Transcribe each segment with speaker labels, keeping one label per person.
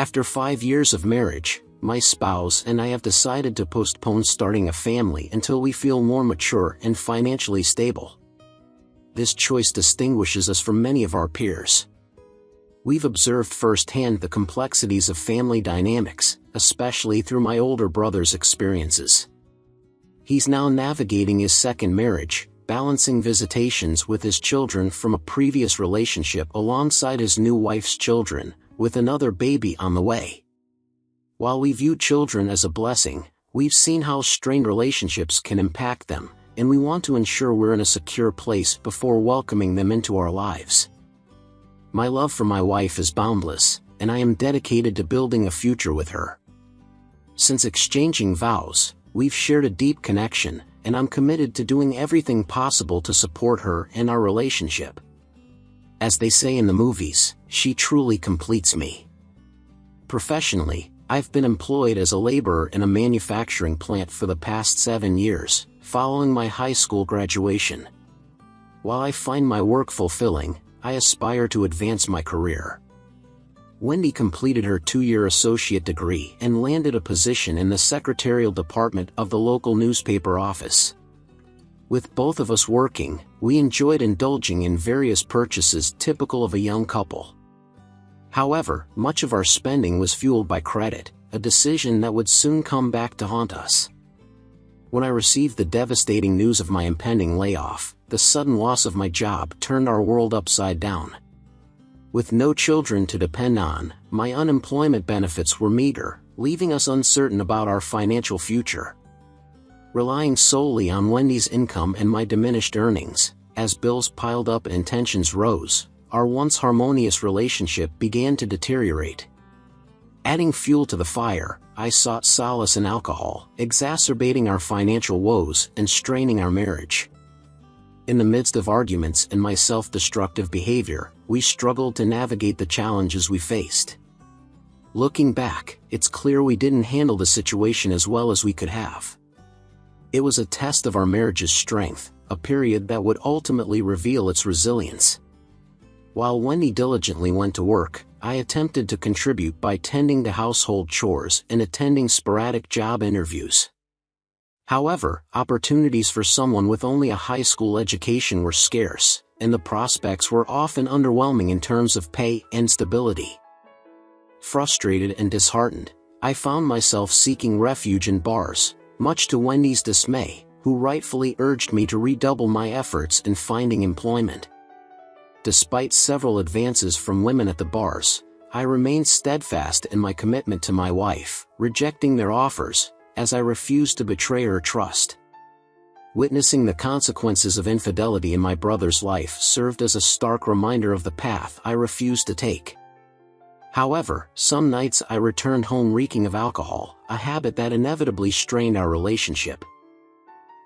Speaker 1: After 5 years of marriage, my spouse and I have decided to postpone starting a family until we feel more mature and financially stable. This choice distinguishes us from many of our peers. We've observed firsthand the complexities of family dynamics, especially through my older brother's experiences. He's now navigating his second marriage, balancing visitations with his children from a previous relationship alongside his new wife's children, with another baby on the way. While we view children as a blessing, we've seen how strained relationships can impact them, and we want to ensure we're in a secure place before welcoming them into our lives. My love for my wife is boundless, and I am dedicated to building a future with her. Since exchanging vows, we've shared a deep connection, and I'm committed to doing everything possible to support her and our relationship. As they say in the movies, she truly completes me. Professionally, I've been employed as a laborer in a manufacturing plant for the past 7 years, following my high school graduation. While I find my work fulfilling, I aspire to advance my career. Wendy completed her 2-year associate degree and landed a position in the secretarial department of the local newspaper office. With both of us working, we enjoyed indulging in various purchases typical of a young couple. However, much of our spending was fueled by credit, a decision that would soon come back to haunt us. When I received the devastating news of my impending layoff, the sudden loss of my job turned our world upside down. With no children to depend on, my unemployment benefits were meager, leaving us uncertain about our financial future. Relying solely on Wendy's income and my diminished earnings, as bills piled up and tensions rose, our once harmonious relationship began to deteriorate. Adding fuel to the fire, I sought solace in alcohol, exacerbating our financial woes and straining our marriage. In the midst of arguments and my self-destructive behavior, we struggled to navigate the challenges we faced. Looking back, it's clear we didn't handle the situation as well as we could have. It was a test of our marriage's strength, a period that would ultimately reveal its resilience. While Wendy diligently went to work, I attempted to contribute by tending to household chores and attending sporadic job interviews. However, opportunities for someone with only a high school education were scarce, and the prospects were often underwhelming in terms of pay and stability. Frustrated and disheartened, I found myself seeking refuge in bars, much to Wendy's dismay, who rightfully urged me to redouble my efforts in finding employment. Despite several advances from women at the bars, I remained steadfast in my commitment to my wife, rejecting their offers, as I refused to betray her trust. Witnessing the consequences of infidelity in my brother's life served as a stark reminder of the path I refused to take. However, some nights I returned home reeking of alcohol, a habit that inevitably strained our relationship.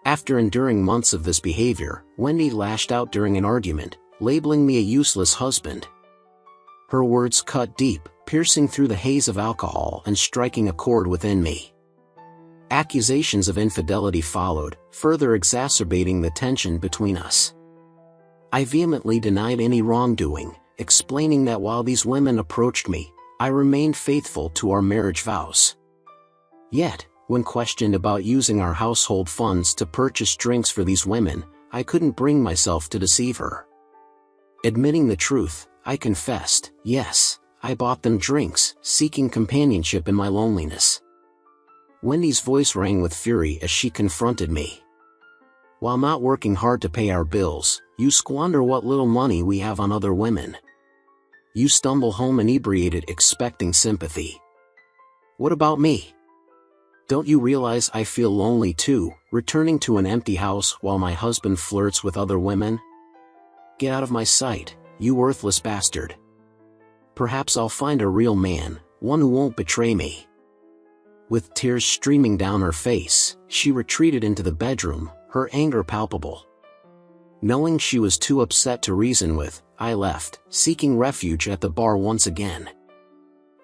Speaker 1: After enduring months of this behavior, Wendy lashed out during an argument, labeling me a useless husband. Her words cut deep, piercing through the haze of alcohol and striking a chord within me. Accusations of infidelity followed, further exacerbating the tension between us. I vehemently denied any wrongdoing, explaining that while these women approached me, I remained faithful to our marriage vows. Yet, when questioned about using our household funds to purchase drinks for these women, I couldn't bring myself to deceive her. Admitting the truth, I confessed, yes, I bought them drinks, seeking companionship in my loneliness. Wendy's voice rang with fury as she confronted me. While not working hard to pay our bills, you squander what little money we have on other women. You stumble home inebriated expecting sympathy. What about me? Don't you realize I feel lonely too, returning to an empty house while my husband flirts with other women? Get out of my sight, you worthless bastard. Perhaps I'll find a real man, one who won't betray me. With tears streaming down her face, she retreated into the bedroom, her anger palpable. Knowing she was too upset to reason with, I left, seeking refuge at the bar once again.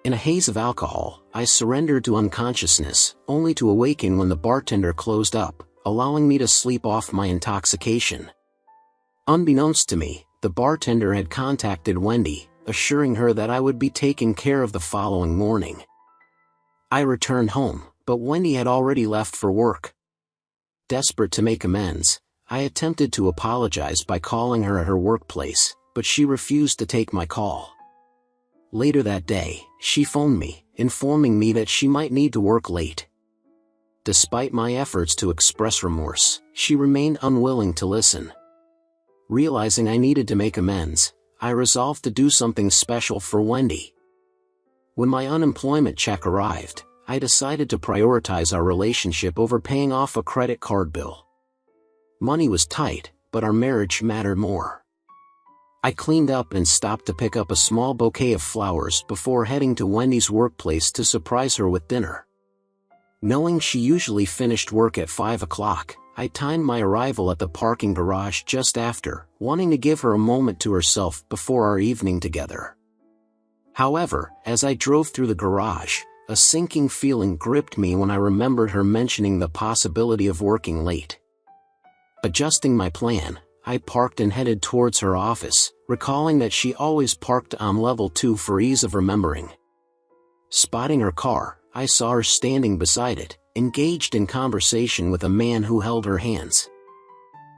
Speaker 1: In a haze of alcohol, I surrendered to unconsciousness, only to awaken when the bartender closed up, allowing me to sleep off my intoxication. Unbeknownst to me, the bartender had contacted Wendy, assuring her that I would be taken care of the following morning. I returned home, but Wendy had already left for work. Desperate to make amends, I attempted to apologize by calling her at her workplace, but she refused to take my call. Later that day, she phoned me, informing me that she might need to work late. Despite my efforts to express remorse, she remained unwilling to listen. Realizing I needed to make amends, I resolved to do something special for Wendy. When my unemployment check arrived, I decided to prioritize our relationship over paying off a credit card bill. Money was tight, but our marriage mattered more. I cleaned up and stopped to pick up a small bouquet of flowers before heading to Wendy's workplace to surprise her with dinner. Knowing she usually finished work at 5 o'clock, I timed my arrival at the parking garage just after, wanting to give her a moment to herself before our evening together. However, as I drove through the garage, a sinking feeling gripped me when I remembered her mentioning the possibility of working late. Adjusting my plan, I parked and headed towards her office, recalling that she always parked on level 2 for ease of remembering. Spotting her car, I saw her standing beside it, engaged in conversation with a man who held her hands.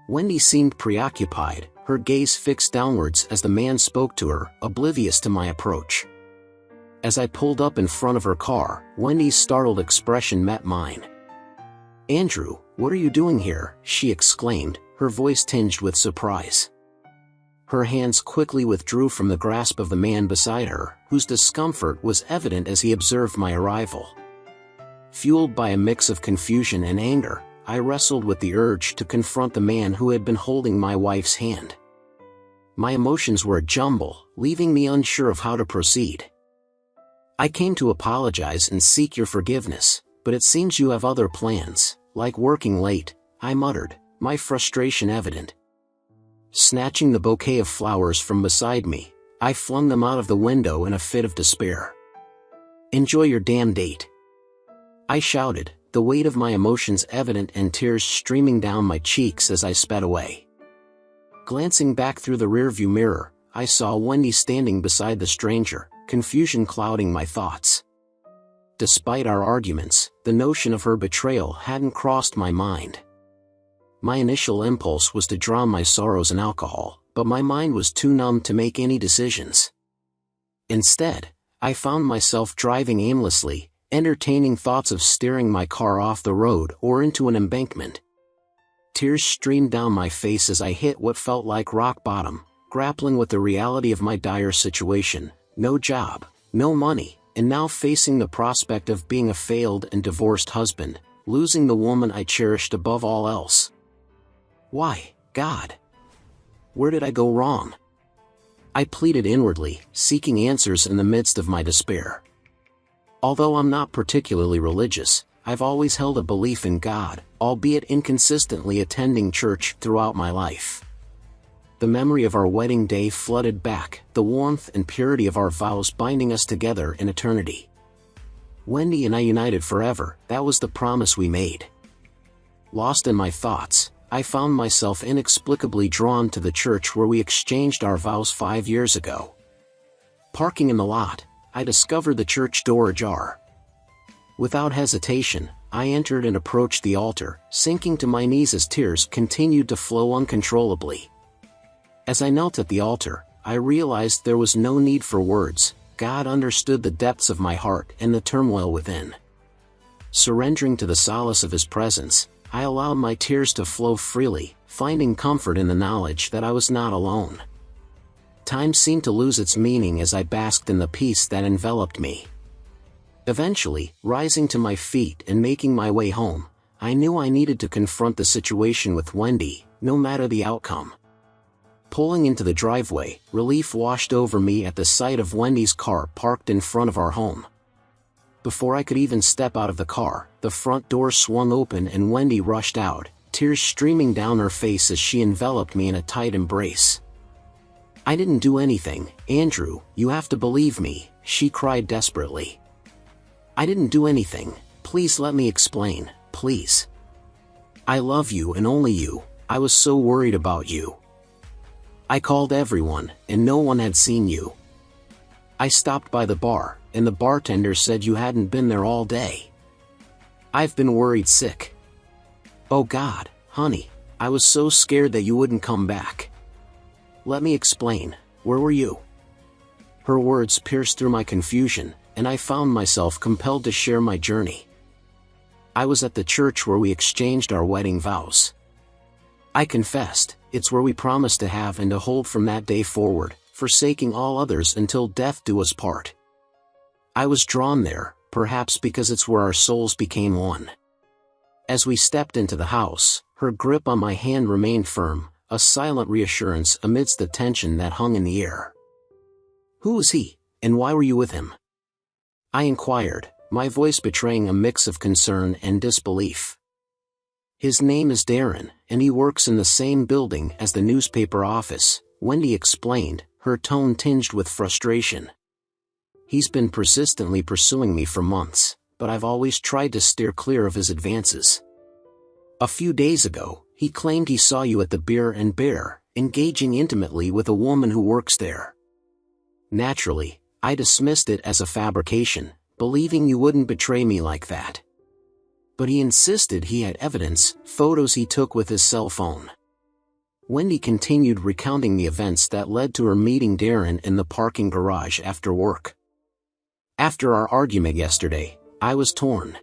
Speaker 1: Wendy seemed preoccupied, her gaze fixed downwards as the man spoke to her, oblivious to my approach. As I pulled up in front of her car, Wendy's startled expression met mine. "Andrew, what are you doing here?" she exclaimed, her voice tinged with surprise. Her hands quickly withdrew from the grasp of the man beside her, whose discomfort was evident as he observed my arrival. Fueled by a mix of confusion and anger, I wrestled with the urge to confront the man who had been holding my wife's hand. My emotions were a jumble, leaving me unsure of how to proceed. "I came to apologize and seek your forgiveness, but it seems you have other plans, like working late," I muttered, my frustration evident. Snatching the bouquet of flowers from beside me, I flung them out of the window in a fit of despair. "Enjoy your damn date," I shouted, the weight of my emotions evident and tears streaming down my cheeks as I sped away. Glancing back through the rearview mirror, I saw Wendy standing beside the stranger, confusion clouding my thoughts. Despite our arguments, the notion of her betrayal hadn't crossed my mind. My initial impulse was to drown my sorrows in alcohol, but my mind was too numb to make any decisions. Instead, I found myself driving aimlessly, entertaining thoughts of steering my car off the road or into an embankment. Tears streamed down my face as I hit what felt like rock bottom, grappling with the reality of my dire situation: no job, no money, and now facing the prospect of being a failed and divorced husband, losing the woman I cherished above all else. Why, God? Where did I go wrong? I pleaded inwardly, seeking answers in the midst of my despair. Although I'm not particularly religious, I've always held a belief in God, albeit inconsistently attending church throughout my life. The memory of our wedding day flooded back, the warmth and purity of our vows binding us together in eternity. Wendy and I united forever, that was the promise we made. Lost in my thoughts, I found myself inexplicably drawn to the church where we exchanged our vows 5 years ago. Parking in the lot, I discovered the church door ajar. Without hesitation, I entered and approached the altar, sinking to my knees as tears continued to flow uncontrollably. As I knelt at the altar, I realized there was no need for words. God understood the depths of my heart and the turmoil within. Surrendering to the solace of His presence, I allowed my tears to flow freely, finding comfort in the knowledge that I was not alone. Time seemed to lose its meaning as I basked in the peace that enveloped me. Eventually, rising to my feet and making my way home, I knew I needed to confront the situation with Wendy, no matter the outcome. Pulling into the driveway, relief washed over me at the sight of Wendy's car parked in front of our home. Before I could even step out of the car, the front door swung open and Wendy rushed out, tears streaming down her face as she enveloped me in a tight embrace. "I didn't do anything, Andrew, you have to believe me," she cried desperately. "I didn't do anything, please let me explain, please. I love you and only you, I was so worried about you. I called everyone, and no one had seen you. I stopped by the bar, and the bartender said you hadn't been there all day. I've been worried sick. Oh God, honey, I was so scared that you wouldn't come back. Let me explain, where were you? Her words pierced through my confusion, and I found myself compelled to share my journey. I was at the church where we exchanged our wedding vows. I confessed, it's where we promised to have and to hold from that day forward, forsaking all others until death do us part. I was drawn there, perhaps because it's where our souls became one. As we stepped into the house, her grip on my hand remained firm, a silent reassurance amidst the tension that hung in the air. Who was he, and why were you with him? I inquired, my voice betraying a mix of concern and disbelief. His name is Darren, and he works in the same building as the newspaper office, Wendy explained, her tone tinged with frustration. He's been persistently pursuing me for months, but I've always tried to steer clear of his advances. A few days ago, he claimed he saw you at the Beer and Bear, engaging intimately with a woman who works there. Naturally, I dismissed it as a fabrication, believing you wouldn't betray me like that. But he insisted he had evidence, photos he took with his cell phone. Wendy continued recounting the events that led to her meeting Darren in the parking garage after work. After our argument yesterday, I was torn.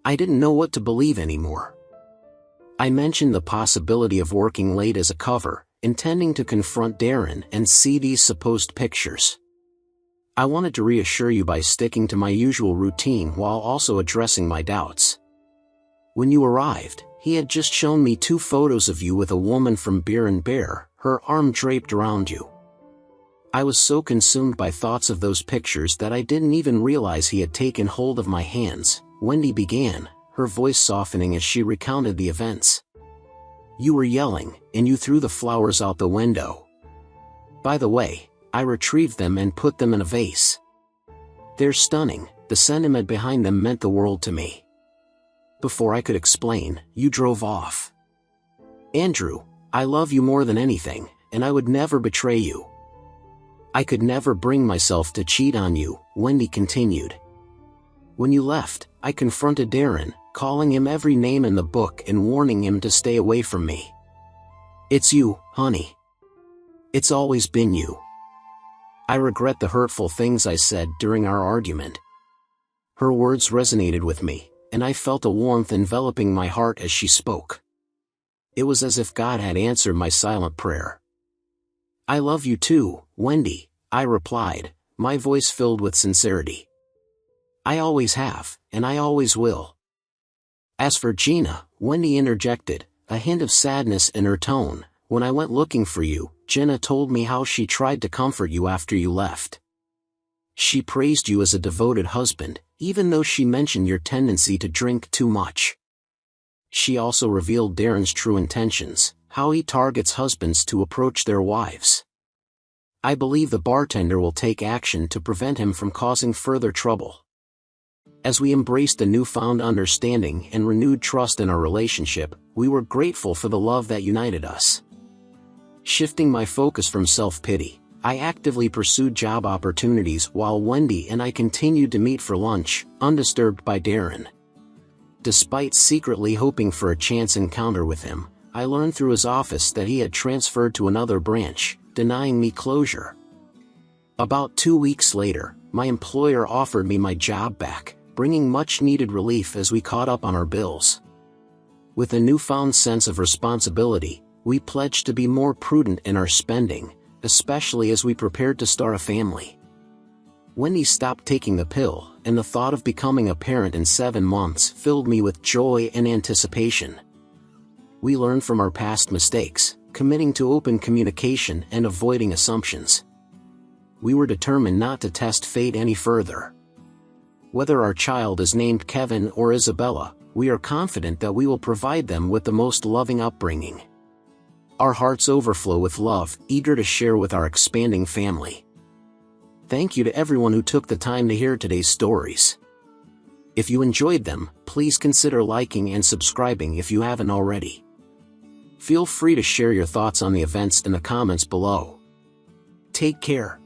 Speaker 1: I didn't know what to believe anymore. I mentioned the possibility of working late as a cover, intending to confront Darren and see these supposed pictures. I wanted to reassure you by sticking to my usual routine while also addressing my doubts. When you arrived, he had just shown me 2 photos of you with a woman from Beer and Bear, her arm draped around you. I was so consumed by thoughts of those pictures that I didn't even realize he had taken hold of my hands. Wendy began, her voice softening as she recounted the events. You were yelling, and you threw the flowers out the window. By the way, I retrieved them and put them in a vase. They're stunning, the sentiment behind them meant the world to me. Before I could explain, you drove off. Andrew, I love you more than anything, and I would never betray you. I could never bring myself to cheat on you, Wendy continued. When you left, I confronted Darren, calling him every name in the book and warning him to stay away from me. It's you, honey. It's always been you. I regret the hurtful things I said during our argument. Her words resonated with me, and I felt a warmth enveloping my heart as she spoke. It was as if God had answered my silent prayer. I love you too, Wendy, I replied, my voice filled with sincerity. I always have, and I always will. As for Gina, Wendy interjected, a hint of sadness in her tone. When I went looking for you, Gina told me how she tried to comfort you after you left. She praised you as a devoted husband, even though she mentioned your tendency to drink too much. She also revealed Darren's true intentions, how he targets husbands to approach their wives. I believe the bartender will take action to prevent him from causing further trouble. As we embraced the newfound understanding and renewed trust in our relationship, we were grateful for the love that united us. Shifting my focus from self-pity, I actively pursued job opportunities while Wendy and I continued to meet for lunch, undisturbed by Darren. Despite secretly hoping for a chance encounter with him, I learned through his office that he had transferred to another branch, denying me closure. About 2 weeks later, my employer offered me my job back, bringing much-needed relief as we caught up on our bills. With a newfound sense of responsibility, we pledged to be more prudent in our spending, especially as we prepared to start a family. Wendy stopped taking the pill, and the thought of becoming a parent in 7 months filled me with joy and anticipation. We learned from our past mistakes, committing to open communication and avoiding assumptions. We were determined not to test fate any further. Whether our child is named Kevin or Isabella, we are confident that we will provide them with the most loving upbringing. Our hearts overflow with love, eager to share with our expanding family. Thank you to everyone who took the time to hear today's stories. If you enjoyed them, please consider liking and subscribing if you haven't already. Feel free to share your thoughts on the events in the comments below. Take care.